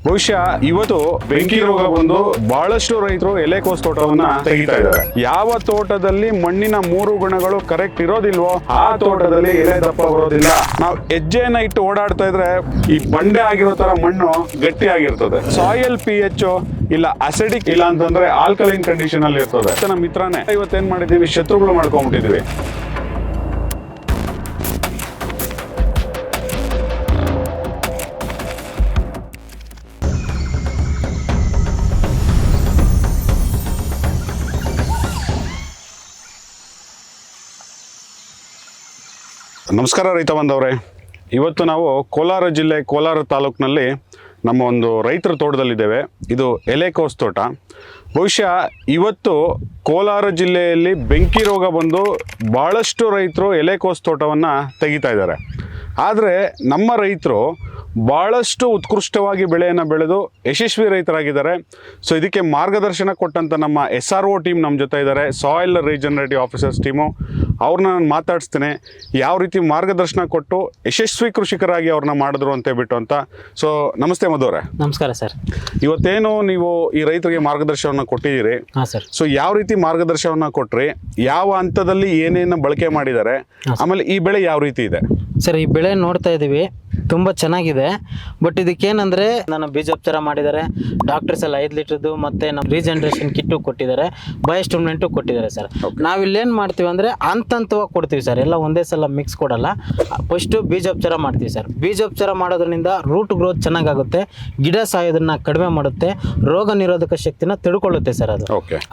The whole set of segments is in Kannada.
ಬಹುಶಃ ಇವತ್ತು ಬೆಂಕಿ ರೋಗ ಬಂದು ಬಹಳಷ್ಟು ರೈತರು ಎಲೆಕೋಸು ತೋಟವನ್ನ ತೆಗಿತಾ ಇದ್ದಾರೆ. ಯಾವ ತೋಟದಲ್ಲಿ ಮಣ್ಣಿನ 3 ಗುಣಗಳು ಕರೆಕ್ಟ್ ಇರೋದಿಲ್ವೋ ಆ ತೋಟದಲ್ಲಿ ಎಲೆ ದಪ್ಪ ಬರೋದಿಲ್ಲ. ನಾವು ಹೆಜ್ಜೆಯನ್ನ ಇಟ್ಟು ಓಡಾಡ್ತಾ ಇದ್ರೆ ಈ ಬಂಡೆ ಆಗಿರೋ ತರ ಮಣ್ಣು ಗಟ್ಟಿ ಆಗಿರ್ತದೆ. ಸಾಯಿಲ್ pH ಇಲ್ಲ ಅಸಿಡಿಕ್ ಇಲ್ಲ ಅಂತಂದ್ರೆ ಆಲ್ಕಲೈನ್ ಕಂಡೀಷನ್ ಅಲ್ಲಿ ಇರ್ತದೆ. ನಮ್ಮ ಮಿತ್ರನೇ ಇವತ್ತೇನ್ ಮಾಡಿದೀವಿ, ಶತ್ರುಗಳು ಮಾಡ್ಕೊಂಡ್ಬಿಟ್ಟಿದೀವಿ. ನಮಸ್ಕಾರ ರೈತ ಬಾಂಧವರೇ, ಇವತ್ತು ನಾವು ಕೋಲಾರ ಜಿಲ್ಲೆ ಕೋಲಾರ ತಾಲೂಕಿನಲ್ಲಿ ನಮ್ಮ ಒಂದು ರೈತರ ತೋಟದಲ್ಲಿದ್ದೇವೆ. ಇದು ಎಲೆಕೋಸು ತೋಟ. ಬಹುಶಃ ಇವತ್ತು ಕೋಲಾರ ಜಿಲ್ಲೆಯಲ್ಲಿ ಬೆಂಕಿ ರೋಗ ಬಂದು ಭಾಳಷ್ಟು ರೈತರು ಎಲೆಕೋಸು ತೋಟವನ್ನು ತೆಗಿತಾ ಇದ್ದಾರೆ. ಆದರೆ ನಮ್ಮ ರೈತರು ಭಾಳಷ್ಟು ಉತ್ಕೃಷ್ಟವಾಗಿ ಬೆಳೆಯನ್ನು ಬೆಳೆದು ಯಶಸ್ವಿ ರೈತರಾಗಿದ್ದಾರೆ. ಸೊ ಇದಕ್ಕೆ ಮಾರ್ಗದರ್ಶನ ಕೊಟ್ಟಂಥ ನಮ್ಮ SRO ಟೀಮ್ ನಮ್ಮ ಜೊತೆ ಇದ್ದಾರೆ, ಸಾಯಿಲ್ ರೀಜನರೇಟಿವ್ ಆಫೀಸರ್ಸ್ ಟೀಮು. ಅವ್ರನ್ನ ನಾನು ಮಾತಾಡಿಸ್ತೀನಿ, ಯಾವ ರೀತಿ ಮಾರ್ಗದರ್ಶನ ಕೊಟ್ಟು ಯಶಸ್ವಿ ಕೃಷಿಕರಾಗಿ ಅವ್ರನ್ನ ಮಾಡಿದ್ರು ಅಂತ ಹೇಳ್ಬಿಟ್ಟು ಅಂತ. ಸೊ ನಮಸ್ತೆ ಮಧುವರೇ. ನಮಸ್ಕಾರ ಸರ್. ಇವತ್ತೇನು ನೀವು ಈ ರೈತರಿಗೆ ಮಾರ್ಗದರ್ಶನವನ್ನು ಕೊಟ್ಟಿದ್ದೀರಿ. ಹಾಂ ಸರ್. ಸೊ ಯಾವ ರೀತಿ ಮಾರ್ಗದರ್ಶನವನ್ನು ಕೊಟ್ರಿ, ಯಾವ ಹಂತದಲ್ಲಿ ಏನೇನು ಬಳಕೆ ಮಾಡಿದ್ದಾರೆ, ಆಮೇಲೆ ಈ ಬೆಳೆ ಯಾವ ರೀತಿ ಇದೆ ಸರ್? ಈ ಬೆಳೆ ನೋಡ್ತಾ ಇದ್ದೀವಿ, ತುಂಬ ಚೆನ್ನಾಗಿದೆ. ಬಟ್ ಇದಕ್ಕೇನಂದರೆ ನಾನು ಬೀಜೋಪಚಾರ ಮಾಡಿದ್ದಾರೆ, ಡಾಕ್ಟರ್ಸ್ ಎಲ್ಲ 5 ಲೀಟ್ರದ್ದು ಮತ್ತು ನಮ್ಮ ರೀಜನರೇಷನ್ ಕಿಟ್ಟು ಕೊಟ್ಟಿದ್ದಾರೆ, ಬಯೋಸ್ಟಿಮ್ಯುಲೆಂಟು ಕೊಟ್ಟಿದ್ದಾರೆ ಸರ್. ನಾವಿಲ್ಲೇನು ಮಾಡ್ತೀವಿ ಅಂದರೆ ಹಂತವಾಗಿ ಕೊಡ್ತೀವಿ ಸರ್, ಎಲ್ಲ ಒಂದೇ ಸಲ ಮಿಕ್ಸ್ ಕೊಡಲ್ಲ. ಫಸ್ಟು ಬೀಜೋಪಚಾರ ಮಾಡ್ತೀವಿ ಸರ್. ಬೀಜೋಪಚಾರ ಮಾಡೋದ್ರಿಂದ ರೂಟ್ ಗ್ರೋತ್ ಚೆನ್ನಾಗಾಗುತ್ತೆ, ಗಿಡ ಸಾಯೋದನ್ನು ಕಡಿಮೆ ಮಾಡುತ್ತೆ, ರೋಗ ನಿರೋಧಕ ಶಕ್ತಿನ ತಿಳ್ಕೊಳ್ಳುತ್ತೆ ಸರ್ ಅದು.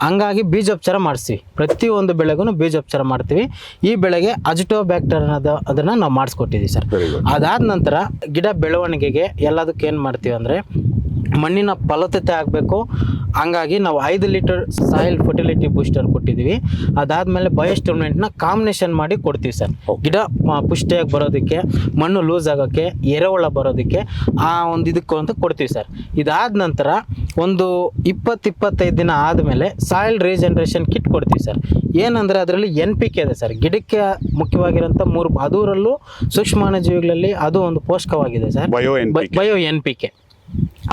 ಹಂಗಾಗಿ ಬೀಜೋಪಚಾರ ಮಾಡಿಸ್ತೀವಿ. ಪ್ರತಿಯೊಂದು ಬೆಳೆಗೂ ಬೀಜೋಪಚಾರ ಮಾಡ್ತೀವಿ. ಈ ಬೆಳೆಗೆ ಅಜಿಟೋಬ್ಯಾಕ್ಟರ್ ಅದನ್ನು ನಾವು ಮಾಡಿಸ್ಕೊಟ್ಟಿದ್ದೀವಿ ಸರ್. ಅದಾದ ನಂತರ ಗಿಡ ಬೆಳವಣಿಗೆಗೆ ಎಲ್ಲದಕ್ಕೆ ಏನು ಮಾಡ್ತೀವಿ ಅಂದರೆ ಮಣ್ಣಿನ ಫಲವತ್ತತೆ ಆಗಬೇಕು. ಹಂಗಾಗಿ ನಾವು 5 ಲೀಟರ್ ಸಾಯಿಲ್ ಫರ್ಟಿಲಿಟಿ ಬೂಸ್ಟರ್ ಕೊಟ್ಟಿದ್ದೀವಿ. ಅದಾದಮೇಲೆ ಬಯೋಸ್ಟಿಮ್ಯುಲೆಂಟ್ನ ಕಾಂಬಿನೇಷನ್ ಮಾಡಿ ಕೊಡ್ತೀವಿ ಸರ್. ಗಿಡ ಪುಷ್ಟಿಯಾಗಿ ಬರೋದಕ್ಕೆ, ಮಣ್ಣು ಲೂಸ್ ಆಗೋಕ್ಕೆ, ಎರೆಹುಳ ಬರೋದಕ್ಕೆ ಆ ಒಂದು ಇದಕ್ಕೆ ಅಂತ ಕೊಡ್ತೀವಿ ಸರ್. ಇದಾದ ನಂತರ ಒಂದು 20-25 ದಿನ ಆದಮೇಲೆ ಸಾಯಿಲ್ ರೀಜನರೇಷನ್ ಕಿಟ್ ಕೊಡ್ತೀವಿ ಸರ್. ಏನಂದರೆ ಅದರಲ್ಲಿ NPK ಇದೆ ಸರ್. ಗಿಡಕ್ಕೆ ಮುಖ್ಯವಾಗಿರೋಂಥ 3, ಅದರಲ್ಲೂ ಸೂಕ್ಷ್ಮಾಣುಜೀವಿಗಳಲ್ಲಿ ಅದು ಒಂದು ಪೋಷಕವಾಗಿದೆ ಸರ್, ಬಯೋ NPK.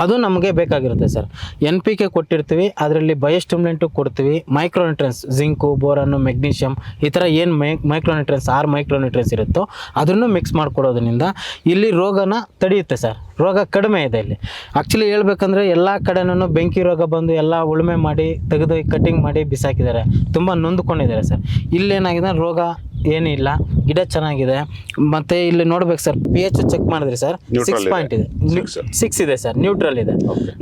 ಅದು ನಮಗೆ ಬೇಕಾಗಿರುತ್ತೆ ಸರ್. NPK ಕೊಟ್ಟಿರ್ತೀವಿ, ಅದರಲ್ಲಿ ಬಯೋಸ್ಟಿಮ್ಯುಲೆಂಟು ಕೊಡ್ತೀವಿ, ಮೈಕ್ರೋನ್ಯೂಟ್ರಿಯನ್ಸ್ ಜಿಂಕು, ಬೋರನ್ನು, ಮೆಗ್ನೀಷಿಯಮ್, ಈ ಥರ ಏನು ಮೈಕ್ರೋನ್ಯೂಟ್ರಿಯನ್ಸ್ 6 ಮೈಕ್ರೋನ್ಯೂಟ್ರಿಯನ್ಸ್ ಇರುತ್ತೋ ಅದನ್ನು ಮಿಕ್ಸ್ ಮಾಡಿಕೊಡೋದ್ರಿಂದ ಇಲ್ಲಿ ರೋಗನ ತಡೆಯುತ್ತೆ ಸರ್. ರೋಗ ಕಡಿಮೆ ಇದೆ ಇಲ್ಲಿ. ಆ್ಯಕ್ಚುಲಿ ಹೇಳ್ಬೇಕಂದ್ರೆ ಎಲ್ಲ ಕಡೆನೂ ಬೆಂಕಿ ರೋಗ ಬಂದು ಎಲ್ಲ ಉಳುಮೆ ಮಾಡಿ ತೆಗೆದು ಕಟಿಂಗ್ ಮಾಡಿ ಬಿಸಾಕಿದ್ದಾರೆ, ತುಂಬ ನೊಂದ್ಕೊಂಡಿದ್ದಾರೆ ಸರ್. ಇಲ್ಲೇನಾಗಿದೆ, ರೋಗ ಏನೂ ಇಲ್ಲ, ಗಿಡ ಚೆನ್ನಾಗಿದೆ. ಮತ್ತು ಇಲ್ಲಿ ನೋಡ್ಬೇಕು ಸರ್, pH ಚೆಕ್ ಮಾಡಿದ್ರಿ ಸರ್, 6 ಪಾಯಿಂಟ್ ಇದೆ, 6 ಇದೆ ಸರ್, ನ್ಯೂಟ್ರಲ್ ಇದೆ.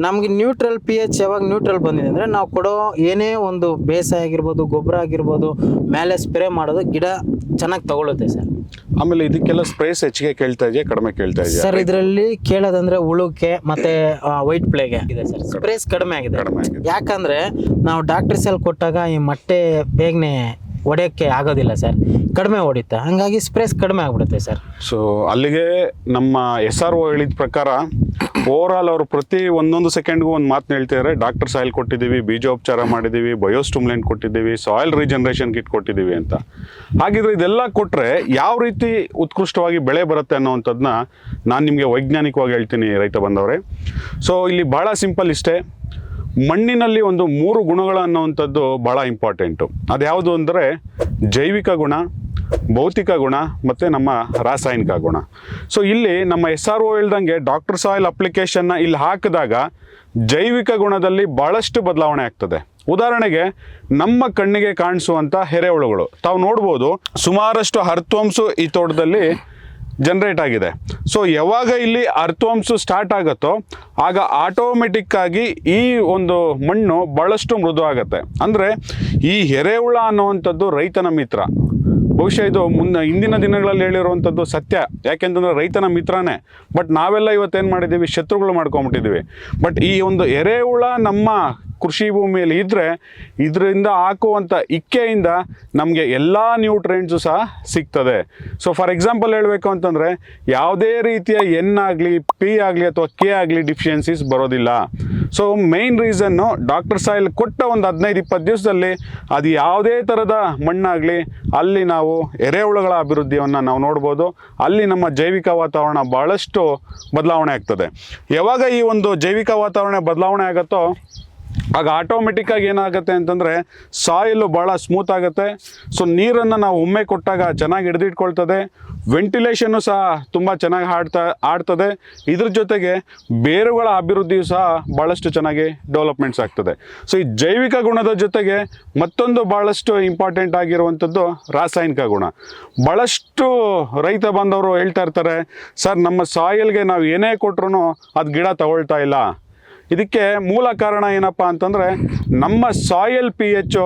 ನಮಗೆ ನ್ಯೂಟ್ರಲ್ pH ಯಾವಾಗ ನ್ಯೂಟ್ರಲ್ ಬಂದಿದೆ ಅಂದರೆ ನಾವು ಕೊಡೋ ಏನೇ ಒಂದು ಬೇಸಾಯ ಆಗಿರ್ಬೋದು, ಗೊಬ್ಬರ ಆಗಿರ್ಬೋದು, ಮೇಲೆ ಸ್ಪ್ರೇ ಮಾಡೋದು ಗಿಡ ಚೆನ್ನಾಗಿ ತಗೊಳುತ್ತೆ ಸರ್. ಆಮೇಲೆ ಇದಕ್ಕೆಲ್ಲ ಸ್ಪ್ರೇಸ್ ಹೆಚ್ಚಿಗೆ ಕೇಳ್ತಾ ಇದೆಯಾ, ಕಡಿಮೆ ಕೇಳ್ತಾ ಇದೆಯಾ ಸರ್? ಇದರಲ್ಲಿ ಕೇಳೋದಂದ್ರೆ ಹುಳುಕ್ಕೆ ಮತ್ತೆ ವೈಟ್ ಪ್ಲೇಗೆ ಇದೆ ಸರ್. ಸ್ಪ್ರೇಸ್ ಕಡಿಮೆ ಆಗಿದೆ. ಯಾಕಂದ್ರೆ ನಾವು ಡಾಕ್ಟರ್ಸ್ ಎಲ್ಲ ಕೊಟ್ಟಾಗ ಈ ಮೊಟ್ಟೆ ಬೇಗನೆ ಹೊಡೆಯೋಕ್ಕೆ ಆಗೋದಿಲ್ಲ ಸರ್, ಕಡಿಮೆ ಹೊಡಿತಾ, ಹಂಗಾಗಿ ಸ್ಪ್ರೇಸ್ ಕಡಿಮೆ ಆಗ್ಬಿಡುತ್ತೆ ಸರ್. ಸೊ ಅಲ್ಲಿಗೆ ನಮ್ಮ SRO ಹೇಳಿದ ಪ್ರಕಾರ ಓವರಾಲ್ ಅವರು ಪ್ರತಿ ಒಂದೊಂದು ಸೆಕೆಂಡ್ಗೂ ಒಂದು ಮಾತನ್ನ ಹೇಳ್ತಿದ್ದಾರೆ. ಡಾಕ್ಟರ್ ಸಾಯಿಲ್ ಕೊಟ್ಟಿದ್ದೀವಿ, ಬೀಜೋಪಚಾರ ಮಾಡಿದ್ದೀವಿ, ಬಯೋಸ್ಟಿಮ್ಯುಲೆಂಟ್ ಕೊಟ್ಟಿದ್ದೀವಿ, ಸಾಯಿಲ್ ರೀಜನರೇಷನ್ ಕಿಟ್ ಕೊಟ್ಟಿದ್ದೀವಿ ಅಂತ. ಹಾಗಿದ್ರೆ ಇದೆಲ್ಲ ಕೊಟ್ಟರೆ ಯಾವ ರೀತಿ ಉತ್ಕೃಷ್ಟವಾಗಿ ಬೆಳೆ ಬರುತ್ತೆ ಅನ್ನೋವಂಥದ್ದನ್ನ ನಾನು ನಿಮಗೆ ವೈಜ್ಞಾನಿಕವಾಗಿ ಹೇಳ್ತೀನಿ ರೈತ ಬಂದವರೇ. ಸೊ ಇಲ್ಲಿ ಭಾಳ ಸಿಂಪಲ್ ಇಷ್ಟೇ. ಮಣ್ಣಿನಲ್ಲಿ ಒಂದು 3 ಗುಣಗಳು ಅನ್ನೋವಂಥದ್ದು ಭಾಳ ಇಂಪಾರ್ಟೆಂಟು. ಅದ್ಯಾವುದು ಅಂದರೆ ಜೈವಿಕ ಗುಣ, ಭೌತಿಕ ಗುಣ ಮತ್ತು ನಮ್ಮ ರಾಸಾಯನಿಕ ಗುಣ. ಸೊ ಇಲ್ಲಿ ನಮ್ಮ SRO ಹೇಳ್ದಂಗೆ ಡಾಕ್ಟರ್ ಸಾಯಿಲ್ ಅಪ್ಲಿಕೇಶನ್ನ ಇಲ್ಲಿ ಹಾಕಿದಾಗ ಜೈವಿಕ ಗುಣದಲ್ಲಿ ಭಾಳಷ್ಟು ಬದಲಾವಣೆ ಆಗ್ತದೆ. ಉದಾಹರಣೆಗೆ ನಮ್ಮ ಕಣ್ಣಿಗೆ ಕಾಣಿಸುವಂಥ ಎರೆಹುಳುಗಳು ತಾವು ನೋಡ್ಬೋದು, ಸುಮಾರಷ್ಟು ಅರ್ಥವಂಶ ಈ ತೋಟದಲ್ಲಿ ಜನರೇಟ್ ಆಗಿದೆ. ಸೊ ಯಾವಾಗ ಇಲ್ಲಿ ಅರ್ಥವಂಶ ಸ್ಟಾರ್ಟ್ ಆಗುತ್ತೋ ಆಗ ಆಟೋಮೆಟಿಕ್ ಆಗಿ ಈ ಒಂದು ಮಣ್ಣು ಭಾಳಷ್ಟು ಮೃದು ಆಗುತ್ತೆ. ಅಂದರೆ ಈ ಎರೆಹುಳ ಅನ್ನುವಂಥದ್ದು ರೈತನ ಮಿತ್ರ. ಬಹುಶಃ ಇದು ಹಿಂದಿನ ದಿನಗಳಲ್ಲಿ ಹೇಳಿರುವಂಥದ್ದು ಸತ್ಯ. ಯಾಕೆಂತಂದರೆ ರೈತನ ಮಿತ್ರನೇ. ಬಟ್ ನಾವೆಲ್ಲ ಇವತ್ತೇನು ಮಾಡಿದ್ದೀವಿ, ಶತ್ರುಗಳು ಮಾಡ್ಕೊಂಬಿಟ್ಟಿದ್ದೀವಿ. ಬಟ್ ಈ ಒಂದು ಎರೆಹುಳ ನಮ್ಮ ಕೃಷಿ ಭೂಮಿಯಲ್ಲಿ ಇದ್ದರೆ ಇದರಿಂದ ಹಾಕುವಂಥ ಇಕ್ಕೆಯಿಂದ ನಮಗೆ ಎಲ್ಲ ನ್ಯೂಟ್ರಿಯೆಂಟ್ಸು ಸಹ ಸಿಗ್ತದೆ. ಸೊ ಫಾರ್ ಎಕ್ಸಾಂಪಲ್ ಹೇಳಬೇಕು ಅಂತಂದರೆ ಯಾವುದೇ ರೀತಿಯ ಎನ್ ಆಗಲಿ ಪಿ ಆಗಲಿ ಅಥವಾ ಕೆ ಆಗಲಿ ಡಿಫಿಷಿಯನ್ಸೀಸ್ ಬರೋದಿಲ್ಲ. So main reason doctor soil ಕೊಟ್ಟ ಒಂದು 15-20 ದಿವಸದಲ್ಲಿ ಅದು ಯಾವುದೇ ಥರದ ಮಣ್ಣಾಗಲಿ ಅಲ್ಲಿ ನಾವು ಎರೆಹುಳುಗಳ ಅಭಿವೃದ್ಧಿಯನ್ನು ನಾವು ನೋಡ್ಬೋದು. ಅಲ್ಲಿ ನಮ್ಮ ಜೈವಿಕ ವಾತಾವರಣ ಭಾಳಷ್ಟು ಬದಲಾವಣೆ ಆಗ್ತದೆ. ಯಾವಾಗ ಈ ಒಂದು ಜೈವಿಕ ವಾತಾವರಣ ಬದಲಾವಣೆ ಆಗುತ್ತೋ ಆಗ ಆಟೋಮೆಟಿಕ್ಕಾಗಿ ಏನಾಗುತ್ತೆ ಅಂತಂದರೆ ಸಾಯಿಲು ಭಾಳ ಸ್ಮೂತ್ ಆಗುತ್ತೆ. ಸೊ ನೀರನ್ನು ನಾವು ಒಮ್ಮೆ ಕೊಟ್ಟಾಗ ಚೆನ್ನಾಗಿ ಹಿಡಿದಿಟ್ಕೊಳ್ತದೆ. ವೆಂಟಿಲೇಷನ್ನು ಸಹ ತುಂಬ ಚೆನ್ನಾಗಿ ಆಡ್ತದೆ. ಇದ್ರ ಜೊತೆಗೆ ಬೇರುಗಳ ಅಭಿವೃದ್ಧಿಯು ಸಹ ಭಾಳಷ್ಟು ಚೆನ್ನಾಗಿ ಡೆವಲಪ್ಮೆಂಟ್ಸ್ ಆಗ್ತದೆ. ಸೊ ಈ ಜೈವಿಕ ಗುಣದ ಜೊತೆಗೆ ಮತ್ತೊಂದು ಭಾಳಷ್ಟು ಇಂಪಾರ್ಟೆಂಟ್ ಆಗಿರುವಂಥದ್ದು ರಾಸಾಯನಿಕ ಗುಣ. ಭಾಳಷ್ಟು ರೈತ ಬಾಂಧವರು ಹೇಳ್ತಾ ಇರ್ತಾರೆ, ಸರ್ ನಮ್ಮ ಸಾಯಿಲ್ಗೆ ನಾವು ಏನೇ ಕೊಟ್ರು ಅದು ಗಿಡ ತಗೊಳ್ತಾ ಇಲ್ಲ. ಇದಕ್ಕೆ ಮೂಲ ಕಾರಣ ಏನಪ್ಪ ಅಂತಂದರೆ ನಮ್ಮ ಸಾಯಿಲ್ pH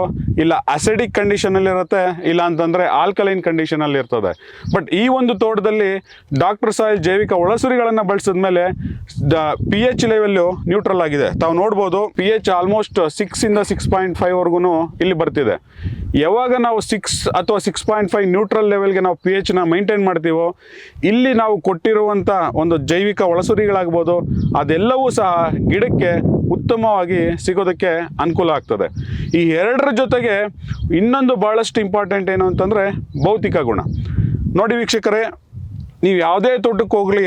ಇಲ್ಲ ಅಸಿಡಿಕ್ ಕಂಡೀಷನಲ್ಲಿರುತ್ತೆ, ಇಲ್ಲ ಅಂತಂದರೆ ಆಲ್ಕಲೈನ್ ಕಂಡೀಷನಲ್ಲಿ ಇರ್ತದೆ. ಬಟ್ ಈ ಒಂದು ತೋಟದಲ್ಲಿ ಡಾಕ್ಟರ್ ಸಾಯಿಲ್ ಜೈವಿಕ ಒಳಸುರಿಗಳನ್ನು ಬಳಸಿದ ಮೇಲೆ pH ಲೆವೆಲ್ಲು ನ್ಯೂಟ್ರಲ್ ಆಗಿದೆ. ತಾವು ನೋಡ್ಬೋದು pH ಆಲ್ಮೋಸ್ಟ್ 6ಇಂದ 6.5ವರೆಗೂ ಇಲ್ಲಿ ಬರ್ತಿದೆ. ಯಾವಾಗ ನಾವು 6 ಅಥವಾ 6.5 ನ್ಯೂಟ್ರಲ್ ಲೆವೆಲ್ಗೆ ನಾವು pHನ ಮೈಂಟೈನ್ ಮಾಡ್ತೀವೋ ಇಲ್ಲಿ ನಾವು ಕೊಟ್ಟಿರುವಂಥ ಒಂದು ಜೈವಿಕ ಒಳಸುರಿಗಳಾಗ್ಬೋದು ಅದೆಲ್ಲವೂ ಸಹ ಗಿಡಕ್ಕೆ ಉತ್ತಮವಾಗಿ ಸಿಗೋದಕ್ಕೆ ಅನುಕೂಲ ಆಗ್ತದೆ. ಈ ಎರಡರ ಜೊತೆಗೆ ಇನ್ನೊಂದು ಭಾಳಷ್ಟು ಇಂಪಾರ್ಟೆಂಟ್ ಏನು ಅಂತಂದರೆ ಭೌತಿಕ ಗುಣ. ನೋಡಿ ವೀಕ್ಷಕರೇ, ನೀವು ಯಾವುದೇ ತೋಟಕ್ಕೆ ಹೋಗಲಿ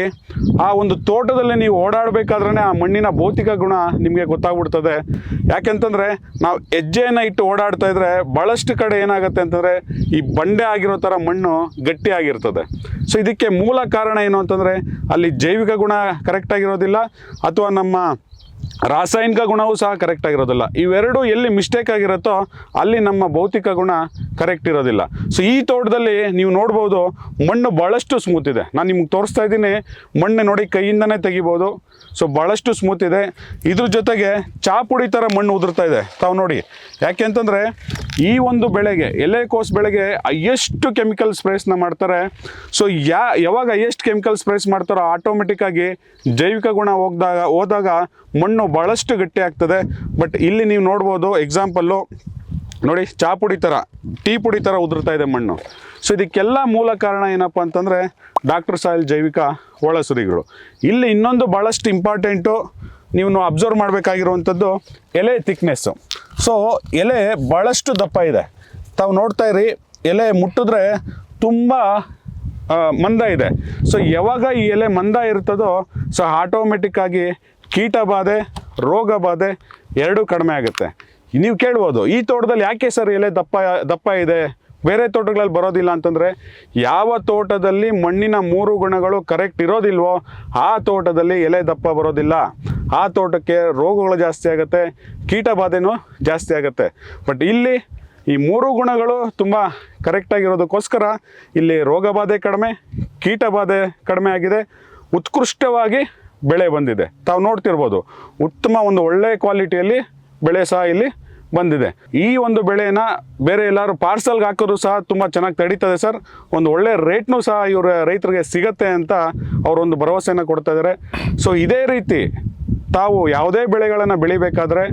ಆ ಒಂದು ತೋಟದಲ್ಲಿ ನೀವು ಓಡಾಡಬೇಕಾದ್ರೇ ಆ ಮಣ್ಣಿನ ಭೌತಿಕ ಗುಣ ನಿಮಗೆ ಗೊತ್ತಾಗ್ಬಿಡ್ತದೆ. ಯಾಕೆಂತಂದರೆ ನಾವು ಹೆಜ್ಜೆಯನ್ನು ಇಟ್ಟು ಓಡಾಡ್ತಾ ಇದ್ದರೆ ಭಾಳಷ್ಟು ಕಡೆ ಏನಾಗುತ್ತೆ ಅಂತಂದರೆ ಈ ಬಂಡೆ ಆಗಿರೋ ಥರ ಮಣ್ಣು ಗಟ್ಟಿಯಾಗಿರ್ತದೆ. ಸೊ ಇದಕ್ಕೆ ಮೂಲ ಕಾರಣ ಏನು ಅಂತಂದರೆ ಅಲ್ಲಿ ಜೈವಿಕ ಗುಣ ಕರೆಕ್ಟಾಗಿರೋದಿಲ್ಲ ಅಥವಾ ನಮ್ಮ ರಾಸಾಯನಿಕ ಗುಣವೂ ಸಹ ಕರೆಕ್ಟ್ ಆಗಿರೋದಿಲ್ಲ. ಇವೆರಡು ಎಲ್ಲಿ ಮಿಸ್ಟೇಕ್ ಆಗಿರುತ್ತೋ ಅಲ್ಲಿ ನಮ್ಮ ಭೌತಿಕ ಗುಣ ಕರೆಕ್ಟ್ ಇರೋದಿಲ್ಲ. ಸೊ ಈ ತೋಟದಲ್ಲಿ ನೀವು ನೋಡ್ಬೋದು ಮಣ್ಣು ಭಾಳಷ್ಟು ಸ್ಮೂತ್ ಇದೆ. ನಾನು ನಿಮ್ಗೆ ತೋರಿಸ್ತಾ ಇದ್ದೀನಿ, ಮಣ್ಣು ನೋಡಿ ಕೈಯಿಂದನೇ ತೆಗಿಬೋದು. ಸೊ ಭಾಳಷ್ಟು ಸ್ಮೂತ್ ಇದೆ. ಇದ್ರ ಜೊತೆಗೆ ಚಾಪುಡಿ ಥರ ಮಣ್ಣು ಉದುರ್ತಾ ಇದೆ. ತಾವು ನೋಡಿ, ಯಾಕೆ ಅಂತಂದರೆ ಈ ಒಂದು ಬೆಳೆಗೆ ಎಲೆಕೋಸು ಬೆಳೆಗೆ ಹೈಯೆಸ್ಟ್ ಕೆಮಿಕಲ್ ಸ್ಪ್ರೇಸ್ನ ಮಾಡ್ತಾರೆ. ಸೊ ಯಾವಾಗ ಹೈಯೆಸ್ಟ್ ಕೆಮಿಕಲ್ ಸ್ಪ್ರೇಸ್ ಮಾಡ್ತಾರೋ ಆಟೋಮೆಟಿಕ್ಕಾಗಿ ಜೈವಿಕ ಗುಣ ಹೋದಾಗ ಮಣ್ಣು ಭಾಳಷ್ಟು ಗಟ್ಟಿ ಆಗ್ತದೆ. ಬಟ್ ಇಲ್ಲಿ ನೀವು ನೋಡ್ಬೋದು ಎಕ್ಸಾಂಪಲ್ಲು ನೋಡಿ, ಚಾಪುಡಿ ಥರ ಟೀ ಪುಡಿ ಥರ ಉದುರ್ತಾ ಇದೆ ಮಣ್ಣು. ಸೊ ಇದಕ್ಕೆಲ್ಲ ಮೂಲ ಕಾರಣ ಏನಪ್ಪ ಅಂತಂದರೆ ಡಾಕ್ಟರ್ ಸಾಯಿಲ್ ಜೈವಿಕ ಒಳಸುರಿಗಳು. ಇಲ್ಲಿ ಇನ್ನೊಂದು ಭಾಳಷ್ಟು ಇಂಪಾರ್ಟೆಂಟು ನೀವು ಅಬ್ಸರ್ವ್ ಮಾಡಬೇಕಾಗಿರುವಂಥದ್ದು ಎಲೆ ಥಿಕ್ನೆಸ್ಸು. ಸೊ ಎಲೆ ಭಾಳಷ್ಟು ದಪ್ಪ ಇದೆ. ತಾವು ನೋಡ್ತಾ ಇರಿ, ಎಲೆ ಮುಟ್ಟಿದ್ರೆ ತುಂಬ ಮಂದ ಇದೆ. ಸೊ ಯಾವಾಗ ಈ ಎಲೆ ಮಂದ ಇರ್ತದೋ ಸೊ ಆಟೋಮೆಟಿಕ್ಕಾಗಿ ಕೀಟ ಬಾಧೆ, ರೋಗ ಬಾಧೆ ಎರಡೂ ಕಡಿಮೆ ಆಗುತ್ತೆ. ನೀವು ಕೇಳ್ಬೋದು, ಈ ತೋಟದಲ್ಲಿ ಯಾಕೆ ಸರ್ ಎಲೆ ದಪ್ಪ ಇದೆ, ಬೇರೆ ತೋಟಗಳಲ್ಲಿ ಬರೋದಿಲ್ಲ ಅಂತಂದರೆ, ಯಾವ ತೋಟದಲ್ಲಿ ಮಣ್ಣಿನ 3 ಗುಣಗಳು ಕರೆಕ್ಟ್ ಇರೋದಿಲ್ವೋ ಆ ತೋಟದಲ್ಲಿ ಎಲೆ ದಪ್ಪ ಬರೋದಿಲ್ಲ. ಆ ತೋಟಕ್ಕೆ ರೋಗಗಳು ಜಾಸ್ತಿ ಆಗುತ್ತೆ, ಕೀಟ ಬಾಧೆನೂ ಜಾಸ್ತಿ ಆಗುತ್ತೆ. ಬಟ್ ಇಲ್ಲಿ ಈ 3 ಗುಣಗಳು ತುಂಬ ಕರೆಕ್ಟಾಗಿರೋದಕ್ಕೋಸ್ಕರ ಇಲ್ಲಿ ರೋಗ ಬಾಧೆ ಕಡಿಮೆ, ಕೀಟ ಬಾಧೆ ಕಡಿಮೆ ಆಗಿದೆ, ಉತ್ಕೃಷ್ಟವಾಗಿ ಬೆಳೆ ಬಂದಿದೆ. ತಾವು ನೋಡ್ತಿರ್ಬೋದು, ಉತ್ತಮ ಒಂದು ಒಳ್ಳೆಯ ಕ್ವಾಲಿಟಿಯಲ್ಲಿ ಬೆಳೆ ಸಹ ಇಲ್ಲಿ ಬಂದಿದೆ. ಈ ಒಂದು ಬೆಳೆನ ಬೇರೆ ಎಲ್ಲರೂ ಪಾರ್ಸಲ್ಗೆ ಹಾಕೋರು ಸಹ ತುಂಬ ಚೆನ್ನಾಗಿ ತಡೀತದೆ ಸರ್, ಒಂದು ಒಳ್ಳೆ ರೇಟ್ನೂ ಸಹ ಇವ್ರ ರೈತರಿಗೆ ಸಿಗತ್ತೆ ಅಂತ ಅವರೊಂದು ಭರವಸೆಯನ್ನು ಕೊಡ್ತಾ ಇದ್ದಾರೆ. ಸೊ ಇದೇ ರೀತಿ ತಾವು ಯಾವುದೇ ಬೆಳೆಗಳನ್ನು ಬೆಳಿಬೇಕಾದ್ರೆ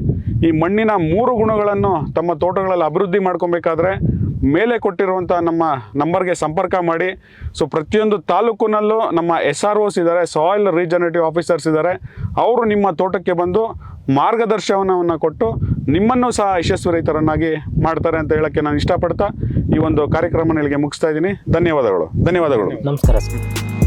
ಈ ಮಣ್ಣಿನ 3 ಗುಣಗಳನ್ನು ತಮ್ಮ ತೋಟಗಳಲ್ಲಿ ಅಭಿವೃದ್ಧಿ ಮಾಡ್ಕೊಬೇಕಾದ್ರೆ ಮೇಲೆ ಕೊಟ್ಟಿರುವಂಥ ನಮ್ಮ ನಂಬರ್ಗೆ ಸಂಪರ್ಕ ಮಾಡಿ. ಸೊ ಪ್ರತಿಯೊಂದು ತಾಲೂಕಿನಲ್ಲೂ ನಮ್ಮ SROs ಇದ್ದಾರೆ, ಸಾಯಿಲ್ ರೀಜನರೇಟಿವ್ ಆಫೀಸರ್ಸ್ ಇದ್ದಾರೆ. ಅವರು ನಿಮ್ಮ ತೋಟಕ್ಕೆ ಬಂದು ಮಾರ್ಗದರ್ಶನವನ್ನು ಕೊಟ್ಟು ನಿಮ್ಮನ್ನು ಸಹ ಯಶಸ್ವಿ ರೈತರನ್ನಾಗಿ ಮಾಡ್ತಾರೆ ಅಂತ ಹೇಳೋಕ್ಕೆ ನಾನು ಇಷ್ಟಪಡ್ತಾ ಈ ಒಂದು ಕಾರ್ಯಕ್ರಮನ ಇಲ್ಲಿಗೆ ಮುಗಿಸ್ತಾ ಇದ್ದೀನಿ. ಧನ್ಯವಾದಗಳು. ನಮಸ್ಕಾರ ಸರ್.